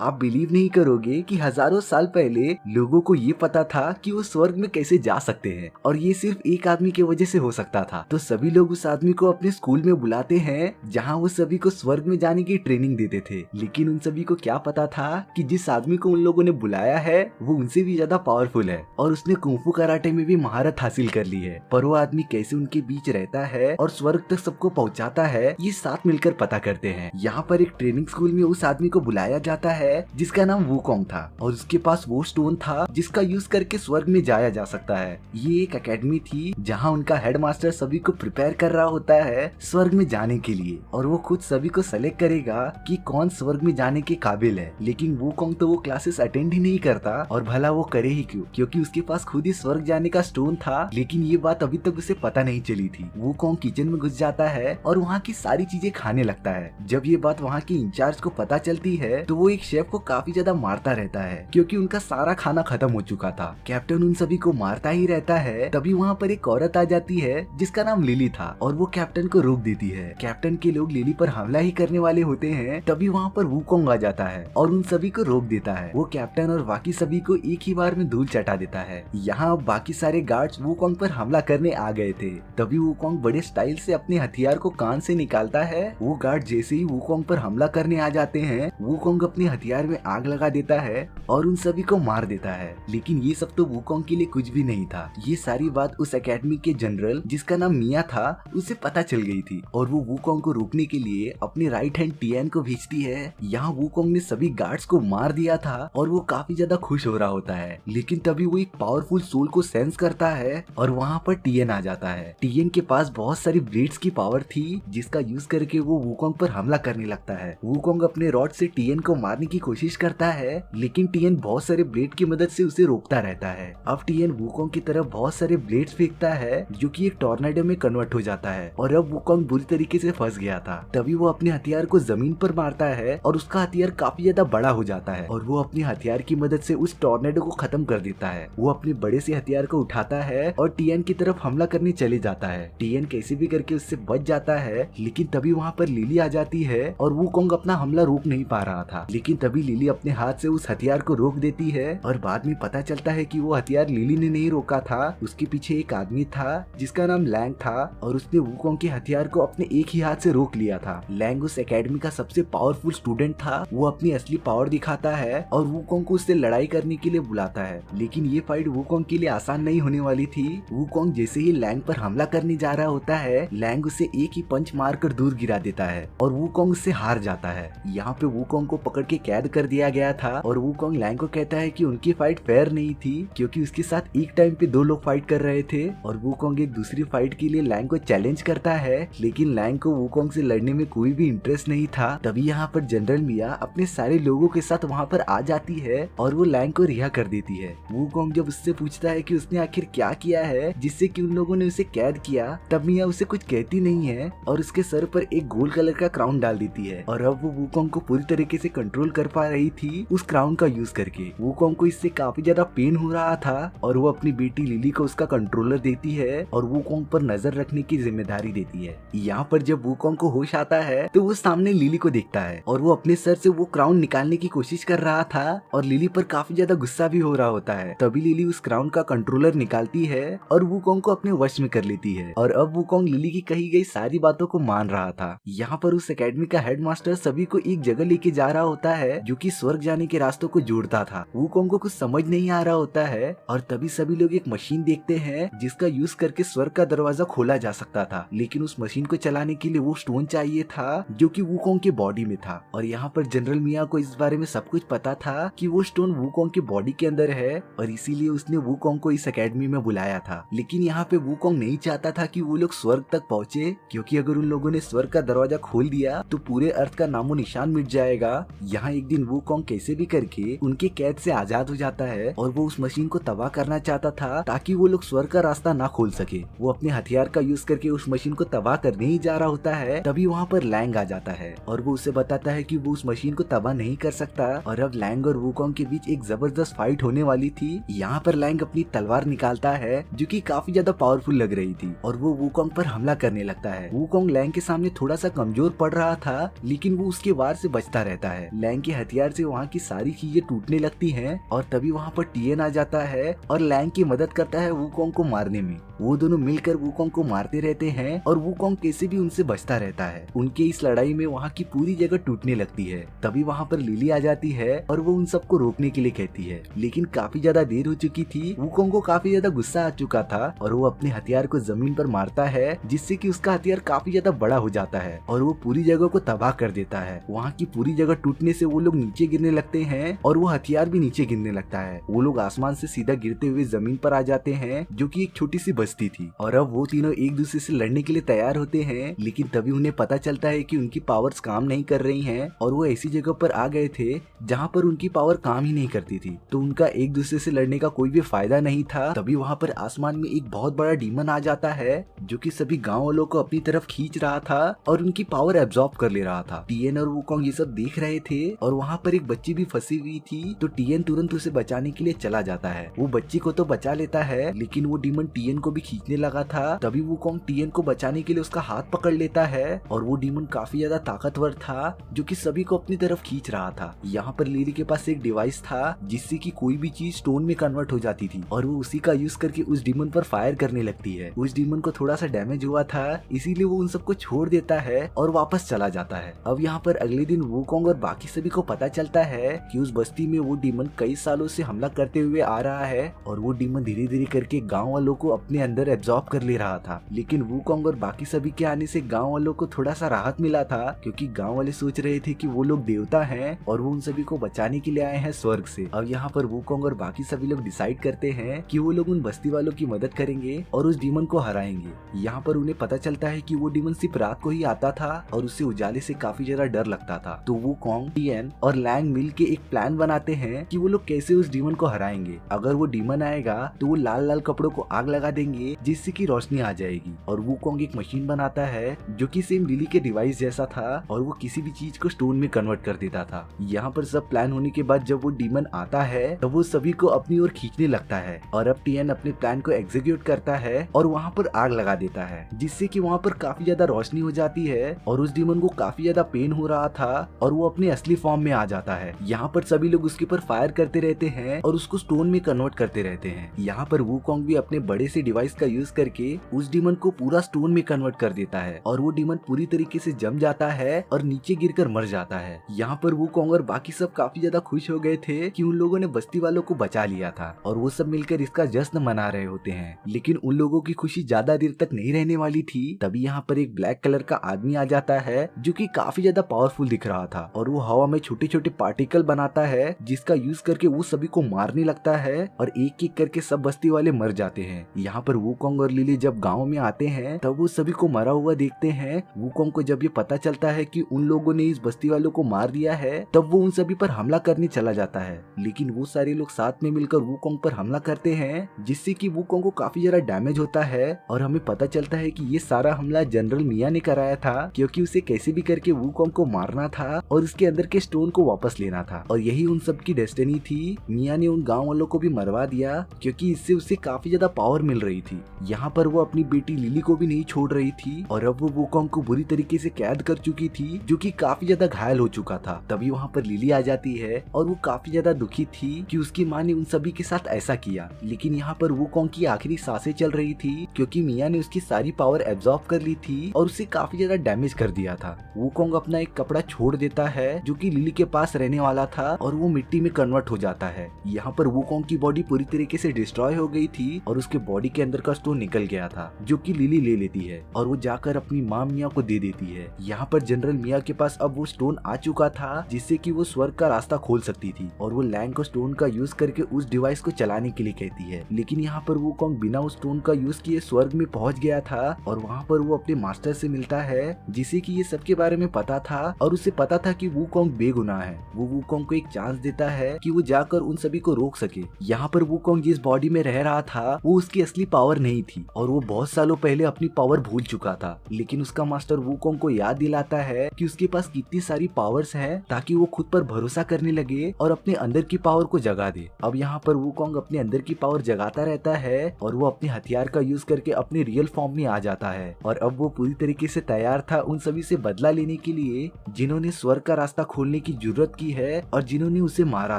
आप बिलीव नहीं करोगे कि हजारों साल पहले लोगों को ये पता था कि वो स्वर्ग में कैसे जा सकते हैं और ये सिर्फ एक आदमी की वजह से हो सकता था। तो सभी लोग उस आदमी को अपने स्कूल में बुलाते हैं जहाँ वो सभी को स्वर्ग में जाने की ट्रेनिंग देते थे। लेकिन उन सभी को क्या पता था कि जिस आदमी को उन लोगों ने बुलाया है वो उनसे भी ज्यादा पावरफुल है और उसने कुंफू कराटे में भी महारत हासिल कर ली है। पर वो आदमी कैसे उनके बीच रहता है और स्वर्ग तक सबको पहुंचाता है ये साथ मिलकर पता करते हैं। यहाँ पर एक ट्रेनिंग स्कूल में उस आदमी को बुलाया जाता है जिसका नाम वूकोंग था और उसके पास वो स्टोन था जिसका यूज करके स्वर्ग में जाया जा सकता है। ये एक एकेडमी थी जहाँ उनका हेडमास्टर सभी को प्रिपेयर कर रहा होता है स्वर्ग में जाने के लिए और वो खुद सभी को सेलेक्ट करेगा कि कौन स्वर्ग में जाने के काबिल है। लेकिन वूकोंग तो वो क्लासेस अटेंड ही नहीं करता और भला वो करे ही क्यों, क्योंकि उसके पास खुद ही स्वर्ग जाने का स्टोन था। लेकिन ये बात अभी तक उसे पता नहीं चली थी। वूकोंग किचन में घुस जाता है और वहाँ की सारी चीजें खाने लगता है। जब ये बात वहाँ के इंचार्ज को पता चलती है तो वो एक शेफ को काफी ज्यादा मारता रहता है क्योंकि उनका सारा खाना खत्म हो चुका था। कैप्टन उन सभी को मारता ही रहता है। तभी वहाँ पर एक औरत आ जाती है जिसका नाम लिली था और वो कैप्टन को रोक देती है। कैप्टन के लोग लिली पर हमला ही करने वाले होते हैं। तभी वहाँ पर वूकोंग आ जाता है और उन सभी को रोक देता है। वो कैप्टन और बाकी सभी को एक ही बार में धूल चटा देता है। यहाँ बाकी सारे गार्ड्स वूकोंग पर हमला करने आ गए थे। तभी वूकोंग बड़े स्टाइल से अपने हथियार को कान से निकालता है। वो गार्ड जैसे ही वूकोंग पर हमला करने आ जाते हैं वूकोंग अपने हथियार में आग लगा देता है और उन सभी को मार देता है। लेकिन ये सब तो वूकोंग के लिए कुछ भी नहीं था। ये सारी बात उस एकेडमी के जनरल जिसका नाम मिया था उसे पता चल गई थी और वो वूकोंग को रोकने के लिए अपने राइट हैंड टिएन को भेजती है। यहाँ वूकोंग ने सभी गार्ड्स को मार दिया था और वो काफी ज्यादा खुश हो रहा होता है। लेकिन तभी वो एक पावरफुल सोल को सेंस करता है और वहाँ पर टिएन आ जाता है। टिएन के पास बहुत सारी ब्लेड्स की पावर थी जिसका यूज करके वो वूकोंग पर हमला करने लगता है। वूकोंग अपने रॉड से टिएन को मारने की कोशिश करता है लेकिन टिएन बहुत सारे ब्लेड की मदद से उसे रोकता रहता है। अब टिएन वूकोंग की तरफ बहुत सारे ब्लेड्स फेंकता है जो कि एक टॉर्नेडो में कन्वर्ट हो जाता है और अब वूकोंग बुरी तरीके से फंस गया था। तभी वो अपने हथियार को जमीन पर मारता है और उसका हथियार काफी ज्यादा बड़ा हो जाता है और वो अपने हथियार की मदद से उस टॉर्नेडो को खत्म कर देता है। वो अपने बड़े से हथियार को उठाता है और टिएन की तरफ हमला करने चले जाता है। टिएन कैसे भी करके उससे बच जाता है लेकिन तभी वहाँ पर लिली आ जाती है और वूकोंग अपना हमला रोक नहीं पा रहा था। लेकिन तभी लिली अपने हाथ से उस हथियार को रोक देती है और बाद में पता चलता है कि वो हथियार लिली ने नहीं रोका था। उसके पीछे एक आदमी था जिसका नाम लैंग था और उसने वूकोंग के हथियार को अपने एक ही हाथ से रोक लिया था। लैंग उस एकेडमी का सबसे पावरफुल स्टूडेंट था। वो अपनी असली पावर दिखाता है और वूकोंग को उससे लड़ाई करने के लिए बुलाता है। लेकिन ये फाइट वूकोंग के लिए आसान नहीं होने वाली थी। वूकोंग जैसे ही लैंग पर हमला करने जा रहा होता है लैंग उसे एक ही पंच मारकर दूर गिरा देता है और वूकोंग उससे हार जाता है। यहाँ पे वूकोंग को पकड़ के कैद कर दिया गया था और वूकोंग लैंग को कहता है कि उनकी फाइट फेयर नहीं थी क्योंकि उसके साथ एक टाइम पे दो लोग फाइट कर रहे थे और वूकोंग एक दूसरी फाइट के लिए लैंग को चैलेंज करता है। लेकिन लैंग को वूकोंग से लड़ने में कोई भी इंटरेस्ट नहीं था। तभी यहाँ पर जनरल मिया अपने सारे लोगों के साथ वहाँ पर आ जाती है और वो लैंग को रिहा कर देती है। वूकोंग जब उससे पूछता है कि उसने आखिर क्या किया है जिससे कि उन लोगों ने उसे कैद किया, तब मिया उसे कुछ कहती नहीं है और उसके सर पर एक गोल्ड कलर का क्राउन डाल देती है और अब वो वूकोंग को पूरी तरीके से कंट्रोल कर पा रही थी उस क्राउन का यूज करके। वूकोंग को इससे काफी ज्यादा पेन हो रहा था और वो अपनी बेटी लिली को उसका कंट्रोलर देती है और वूकोंग पर नजर रखने की जिम्मेदारी देती है। यहाँ पर जब वूकोंग को होश आता है तो वो सामने लिली को देखता है और वो अपने सर से वो क्राउन निकालने की कोशिश कर रहा था और लिली पर काफी ज्यादा गुस्सा भी हो रहा होता है। तभी लिली उस क्राउन का कंट्रोलर निकालती है और वूकोंग को अपने वश में कर लेती है और अब वूकोंग लिली की कही गई सारी बातों को मान रहा था। यहाँ पर उस एकेडमी का हेडमास्टर सभी को एक जगह लेके जा रहा होता है जो कि स्वर्ग जाने के रास्तों को जोड़ता था। वूकोंग को कुछ समझ नहीं आ रहा होता है और तभी सभी लोग एक मशीन देखते हैं जिसका यूज करके स्वर्ग का दरवाजा खोला जा सकता था। लेकिन उस मशीन को चलाने के लिए वो स्टोन चाहिए था जो कि वूकोंग के बॉडी में था और यहाँ पर जनरल मिया को इस बारे में सब कुछ पता था कि वो स्टोन वूकोंग के बॉडी के अंदर है और इसीलिए उसने वूकोंग को इस एकेडमी में बुलाया था। लेकिन यहाँ पे वूकोंग नहीं चाहता था कि वो लोग स्वर्ग तक पहुँचे क्योंकि अगर उन लोगों ने स्वर्ग का दरवाजा खोल दिया तो पूरे अर्थ का नामो निशान मिट जाएगा। यहाँ एक दिन वूकोंग कैसे भी करके उनके कैद से आजाद हो जाता है और वो उस मशीन को तबाह करना चाहता था ताकि वो लोग स्वर्ग का रास्ता ना खोल सके। वो अपने हथियार का यूज करके उस मशीन को तबाह करने ही जा रहा होता है। तभी वहाँ पर लैंग आ जाता है और वो उसे बताता है कि वो उस मशीन को तबाह नहीं कर सकता और अब लैंग और वूकोंग के बीच एक जबरदस्त फाइट होने वाली थी। यहाँ पर लैंग अपनी तलवार निकालता है जो कि काफी ज्यादा पावरफुल लग रही थी और वो वूकोंग पर हमला करने लगता है। वूकोंग लैंग के सामने थोड़ा सा कमजोर पड़ रहा था लेकिन वो उसके वार से बचता रहता है। लैंग के हथियार से वहाँ की सारी चीजें टूटने लगती हैं और तभी वहाँ पर टीएन आ जाता है और लैंग की मदद करता है वूकोंग को मारने में। वो दोनों मिलकर वूकोंग को मारते रहते हैं और वूकोंग कैसे भी उनसे बचता रहता है। उनके इस लड़ाई में वहाँ की पूरी जगह टूटने लगती है। तभी वहाँ पर लिली आ जाती है और वो उन सबको रोकने के लिए कहती है, लेकिन काफी ज्यादा देर हो चुकी थी। वूकोंग को काफी ज्यादा गुस्सा आ चुका था और वो अपने हथियार को जमीन पर मारता है, जिससे कि उसका हथियार काफी ज्यादा बड़ा हो जाता है और वो पूरी जगह को तबाह कर देता है। वहाँ की पूरी जगह टूटने से वो लोग नीचे गिरने लगते हैं और वो हथियार भी नीचे गिरने लगता है। वो लोग आसमान से सीधा गिरते हुए जमीन पर आ जाते हैं, जो कि एक छोटी सी बस्ती थी। और अब वो तीनों एक दूसरे से लड़ने के लिए तैयार होते हैं, लेकिन तभी उन्हें पता चलता है कि उनकी पावर्स काम नहीं कर रही हैं और वो ऐसी जगह पर आ गए थे जहाँ पर उनकी पावर काम ही नहीं करती थी, तो उनका एक दूसरे से लड़ने का कोई भी फायदा नहीं था। तभी वहाँ पर आसमान में एक बहुत बड़ा डीमन आ जाता है, जो कि सभी गाँव वालों को अपनी तरफ खींच रहा था और उनकी पावर एब्जॉर्ब कर ले रहा था। टीएन और वूकोंग ये सब देख रहे थे और वहाँ पर एक बच्ची भी फंसी हुई थी, तो टीएन तुरंत उसे बचाने के लिए चला जाता है। वो बच्ची को तो बचा लेता है, लेकिन वो डीमन टीएन को भी खींचने लगा था। तभी वूकोंग टीएन को बचाने के लिए उसका हाथ पकड़ लेता है और वो डीमन काफी ज्यादा ताकतवर था, जो कि सभी को अपनी तरफ खींच रहा था। यहाँ पर लिली के पास एक डिवाइस था जिससे कि कोई भी चीज स्टोन में कन्वर्ट हो जाती थी और वो उसी का यूज करके उस डीमन पर फायर करने लगती है। उस डीमन को थोड़ा सा डैमेज हुआ था, इसीलिए वो उन सबको छोड़ देता है और वापस चला जाता है। अब यहाँ पर अगले दिन वूकोंग और बाकी सभी को पता चलता है कि उस बस्ती में वो डीमन कई सालों से हमला करते हुए आ रहा है और वो डीमन धीरे धीरे करके गाँव वालों को अपने अंदर एब्जॉर्ब कर ले रहा था। लेकिन वूकोंग और बाकी सभी के आने से गाँव वालों को थोड़ा सा राहत मिला था, क्योंकि गाँव वाले सोच रहे थे कि वो लोग देवता हैं और वो उन सभी को बचाने के लिए आए हैं स्वर्ग से। अब यहाँ पर वूकोंग और बाकी सभी लोग डिसाइड करते हैं कि वो लोग उन बस्ती वालों की मदद करेंगे और उस डीमन को हराएंगे। यहाँ पर उन्हें पता चलता है कि वो डीमन सिर्फ रात को ही आता था और उससे उजाले से काफी ज्यादा डर लगता था। तो वूकोंग, टीएन और लैंग मिल के एक प्लान बनाते हैं कि वो लोग कैसे उस डीमन को हराएंगे। अगर वो डीमन आएगा तो वो लाल लाल कपड़ों को आग लगा देंगे, जिससे कि रोशनी आ जाएगी। और वूकोंग एक मशीन बनाता है जो कि सेम लिली के डिवाइस जैसा था और वो किसी भी चीज को स्टोन में कन्वर्ट कर देता था। यहाँ पर सब प्लान होने के बाद जब वो डीमन आता है तो वो सभी को अपनी ओर खींचने लगता है और अब टीएन अपने प्लान को एग्जीक्यूट करता है और वहाँ पर आग लगा देता है, जिससे कि वहाँ पर काफी ज्यादा रोशनी हो जाती है और उस डीमन को काफी ज्यादा पेन हो रहा था और वो अपने असली फॉर्म में आ जाता है। यहाँ पर सभी लोग उसके ऊपर फायर करते रहते हैं और उसको स्टोन में कन्वर्ट करते रहते हैं। यहाँ पर वूकोंग भी अपने बड़े से डिवाइस का यूज करके उस डीमन को पूरा स्टोन में कन्वर्ट कर देता है और वो डीमन पूरी तरीके से जम जाता है और नीचे गिरकर मर जाता है। यहाँ पर वूकोंग और बाकी सब काफी ज्यादा खुश हो गए थे कि उन लोगों ने बस्ती वालों को बचा लिया था और वो सब मिलकर इसका जश्न मना रहे होते हैं। लेकिन उन लोगों की खुशी ज्यादा देर तक नहीं रहने वाली थी। तभी यहाँ पर एक ब्लैक कलर का आदमी आ जाता है जो कि काफी ज्यादा पावरफुल दिख रहा था और वो हवा में छोटे छोटे पार्टिकल बनाता है, जिसका यूज करके वो सभी को मारने लगता है और एक एक करके सब बस्ती वाले मर जाते हैं। यहाँ पर वूकोंग और लिली जब गाँव में आते हैं तब वो सभी को मरा हुआ देखते हैं। वूकोंग को जब ये पता चलता है कि उन लोगों ने इस बस्ती वालों को मार दिया है तब वो उन सभी पर हमला करने चला जाता है, लेकिन वो सारे लोग साथ में मिलकर वूकोंग पर हमला करते हैं, जिससे कि वूकोंग को काफी ज्यादा डैमेज होता है और हमें पता चलता है कि ये सारा हमला जनरल मिया ने कराया था, क्योंकि उसे कैसे भी करके वूकोंग को मारना था और उसके अंदर के स्टोन को वापस लेना था और यही उन सब की डेस्टिनी थी। मिया ने उन गाँव वालों को भी मरवा दिया क्योंकि इससे उसे काफी ज्यादा पावर मिल रही थी। यहाँ पर वो अपनी बेटी लिली को भी नहीं छोड़ रही थी और अब वो वूकोंग को बुरी तरीके से कैद कर चुकी थी, जो कि काफी ज्यादा घायल हो चुका था। तभी वहाँ पर लिली आ जाती है और वो काफी ज्यादा दुखी थी कि उसकी माँ ने उन सभी के साथ ऐसा किया। लेकिन यहाँ पर वूकोंग की आखिरी सांसें चल रही थी क्योंकि मिया ने उसकी सारी पावर एब्जॉर्ब कर ली थी और उसे काफी ज्यादा डैमेज कर दिया था। वूकोंग अपना एक कपड़ा छोड़ देता है जो कि लिली के पास रहने वाला था और वो मिट्टी में कन्वर्ट हो जाता है। यहाँ पर वूकोंग की बॉडी पूरी तरीके से डिस्ट्रॉय हो गई थी और उसके बॉडी के अंदर का स्टोन निकल गया था, जो कि लिली ले लेती है और वो जाकर अपनी माँ मिया को दे देती है। यहाँ पर जनरल मिया के पास अब वो स्टोन आ चुका था जिससे कि वो स्वर्ग का रास्ता खोल सकती थी और वो लैंग को स्टोन का यूज करके उस डिवाइस को चलाने के लिए कहती है। लेकिन यहाँ पर वूकोंग बिना उस स्टोन का यूज किए स्वर्ग में पहुंच गया था और वहाँ पर वो अपने मास्टर से मिलता है जिसे कि ये सब के बारे में पता था और उसे पता था कि वूकोंग बेगुनाह है। वो वूकोंग को एक चांस देता है कि वो जाकर उन सभी को रोक सके। यहाँ पर वूकोंग जिस बॉडी में रह रहा था वो उसकी असली पावर नहीं थी और वो बहुत सालों पहले अपनी पावर भूल चुका था। लेकिन उसका मास्टर वूकोंग को याद दिलाता है कि उसके पास कितनी सारी पावर्स हैं ताकि वो खुद पर भरोसा करने लगे और अपने अंदर की पावर को जगा दे। अब यहाँ पर वूकोंग अपने अंदर की पावर जगाता रहता है और वो अपने हथियार का यूज करके अपने रियल फॉर्म में आ जाता है और अब वो पूरी तरीके से तैयार था उन सभी से बदला लेने के लिए जिन्होंने स्वर्ग का रास्ता खोलने करने की जरूरत की है और जिन्होंने उसे मारा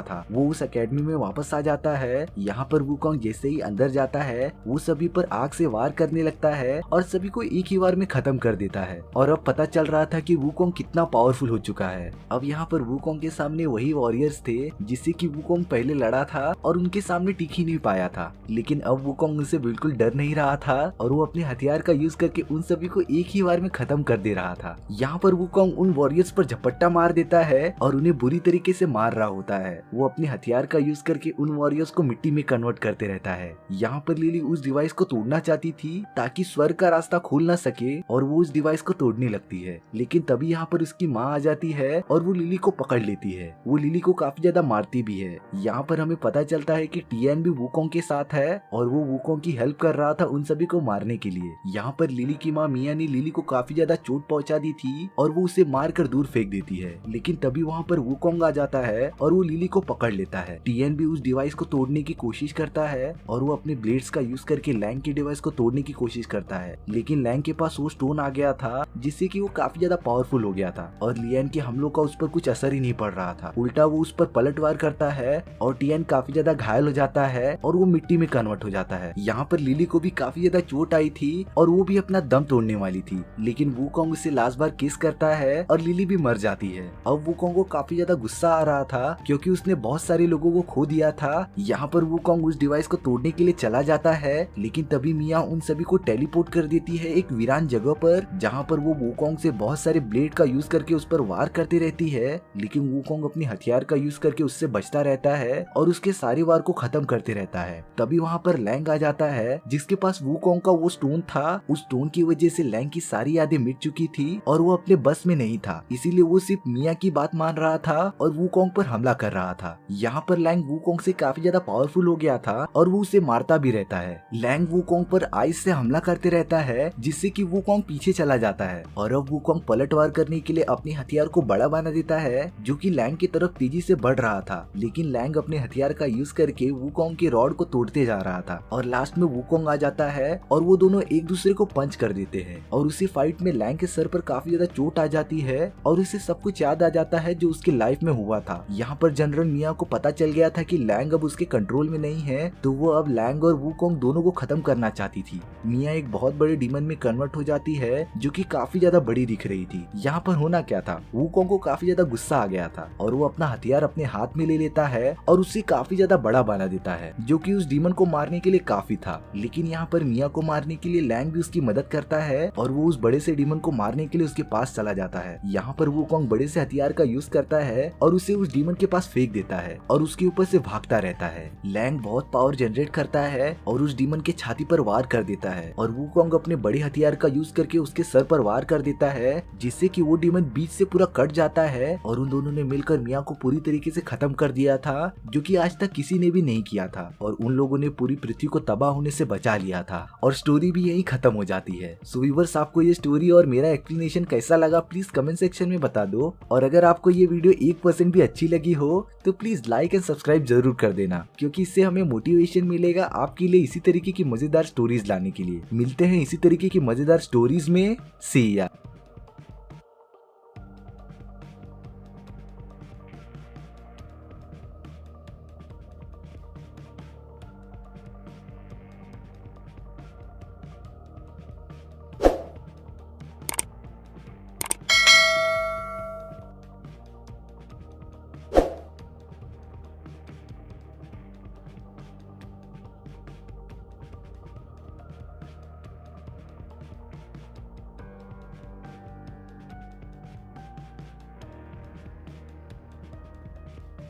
था वो उस एकेडमी में वापस आ जाता है। यहाँ पर वुकोंग जैसे ही अंदर जाता है वो सभी पर आग से वार करने लगता है और सभी को एक ही बार में खत्म कर देता है। और अब पता चल रहा था कि वुकोंग कितना पावरफुल हो चुका है। अब यहाँ पर वुकोंग के सामने वही वॉरियर्स थे जिससे कि वुकोंग पहले लड़ा था और उनके सामने टिक ही नहीं पाया था। लेकिन अब वुकोंग उनसे बिल्कुल डर नहीं रहा था और वो अपने हथियार का यूज करके उन सभी को एक ही बार में खत्म कर दे रहा था। यहाँ पर वुकोंग उन वॉरियर्स पर झपट्टा मार देता है और उन्हें बुरी तरीके से मार रहा होता है। वो अपने हथियार का यूज करके उन वॉरियर्स को मिट्टी में कन्वर्ट करते रहता है। यहाँ पर लिली उस डिवाइस को तोड़ना चाहती थी ताकि स्वर्ग का रास्ता खोल ना सके और वो उस डिवाइस को तोड़ने लगती है। लेकिन तभी यहाँ पर उसकी माँ आ जाती है और वो लिली को पकड़ लेती है। वो लिली को काफी ज्यादा मारती भी है। यहाँ पर हमें पता चलता है कि टियान भी वुकोंग के साथ है और वो वुकोंग की हेल्प कर रहा था उन सभी को मारने के लिए। यहाँ पर लिली की माँ मिया ने लिली को काफी ज्यादा चोट पहुंचा दी थी और वो उसे मार कर दूर फेंक देती है। लेकिन तभी वहाँ पर वुकोंग आ जाता है और वो लिली को पकड़ लेता है। टियान भी उस डिवाइस को तोड़ने की कोशिश करता है और वो अपने ब्लेड्स का यूज करके लैंग के डिवाइस को तोड़ने की कोशिश करता है। लेकिन लैंग के पास वो स्टोन आ गया था जिससे कि वो काफी ज्यादा पावरफुल हो गया था और लियान के हमलों का उस पर कुछ असर ही नहीं पड़ रहा था। उल्टा वो उस पर पलटवार करता है और टियान काफी ज्यादा घायल हो जाता है और वो मिट्टी में कन्वर्ट हो जाता है। यहाँ पर लिली को भी काफी ज्यादा चोट आई थी और वो भी अपना दम तोड़ने वाली थी। लेकिन वुकोंग उसे लास्ट बार किस करता है और लिली भी मर जाती है। अब वुकोंग को काफी ज्यादा गुस्सा आ रहा था क्योंकि उसने बहुत सारे लोगों को खो दिया था। यहाँ पर वुकोंग उस डिवाइस को तोड़ने के लिए चला जाता है लेकिन तभी मिया उन सभी को टेलीपोर्ट कर देती है एक वीरान जगह पर जहाँ पर वो वुकोंग से बहुत सारे ब्लेड का यूज करके उस पर वार करती रहती है। लेकिन वुकोंग अपने हथियार का यूज करके उससे बचता रहता है और उसके सारे वार को खत्म करते रहता है। तभी वहाँ पर लैंग आ जाता है जिसके पास वुकोंग का वो स्टोन था। उस स्टोन की वजह से लैंग की सारी यादें मिट चुकी थी और वो अपने बस में नहीं था, इसीलिए वो सिर्फ मिया की बात मान रहा था और वुकोंग पर हमला कर रहा था। यहाँ पर लैंग वुकोंग से काफी ज्यादा पावरफुल हो गया था और वो उसे मारता भी रहता है। लैंग वुकोंग पर आइस से हमला करते रहता है जिससे कि वुकोंग पीछे चला जाता है और अब वुकोंग पलटवार करने के लिए अपने हथियार को बड़ा बना देता है जो कि लैंग की तरफ तेजी से बढ़ रहा था। लेकिन लैंग अपने हथियार का यूज करके वुकोंग के रॉड को तोड़ते जा रहा था और लास्ट में वुकोंग आ जाता है और वो दोनों एक दूसरे को पंच कर देते हैं और उसी फाइट में लैंग के सर पर काफी ज्यादा चोट आ जाती है और उसे सब कुछ याद आ जाता है जो उसकी लाइफ में हुआ था। यहाँ पर जनरल मिया को पता चल गया था कि लैंग अब उसके कंट्रोल में नहीं है तो वो अब लैंग और वुकोंग दोनों को खत्म करना चाहती थी। मिया एक बहुत बड़े डीमन में कन्वर्ट हो जाती है जो कि काफी ज्यादा बड़ी दिख रही थी। यहाँ पर होना क्या था, वुकोंग को काफी ज्यादा गुस्सा आ गया था और वो अपना हथियार अपने हाथ में ले लेता है और उसे काफी ज्यादा बड़ा बना देता है जो कि उस डीमन को मारने के लिए काफी था। लेकिन यहाँ पर मिया को मारने के लिए लैंग भी उसकी मदद करता है और वो उस बड़े से डीमन को मारने के लिए उसके पास चला जाता है। यहाँ पर वुकोंग बड़े से हथियार का यूज करता है और उसे उस डीमन के पास फेंक देता है और उसके ऊपर से भागता रहता है। लैंग बहुत पावर जनरेट करता है और उस डीमन के छाती पर वार कर देता है और वुकोंग अपने बड़े हथियार का यूज करके उसके सर पर वार कर देता है जिससे कि वो डीमन बीच से पूरा कट जाता है और उन दोनों ने मिलकर मिया को पूरी तरीके से खत्म कर दिया था जो कि आज तक किसी ने भी नहीं किया था और उन लोगों ने पूरी पृथ्वी को तबाह होने से बचा लिया था और स्टोरी भी यही खत्म हो जाती है। सो व्यूअर्स, आपको ये स्टोरी और मेरा एक्सप्लेनेशन कैसा लगा प्लीज कमेंट सेक्शन में बता दो और अगर आपको ये वीडियो 1% भी अच्छी लगी हो तो प्लीज लाइक एंड सब्सक्राइब जरूर कर देना क्योंकि इससे हमें मोटिवेशन मिलेगा आपके लिए इसी तरीके की मजेदार स्टोरीज लाने के लिए। मिलते हैं इसी तरीके की मजेदार स्टोरीज में। सी या।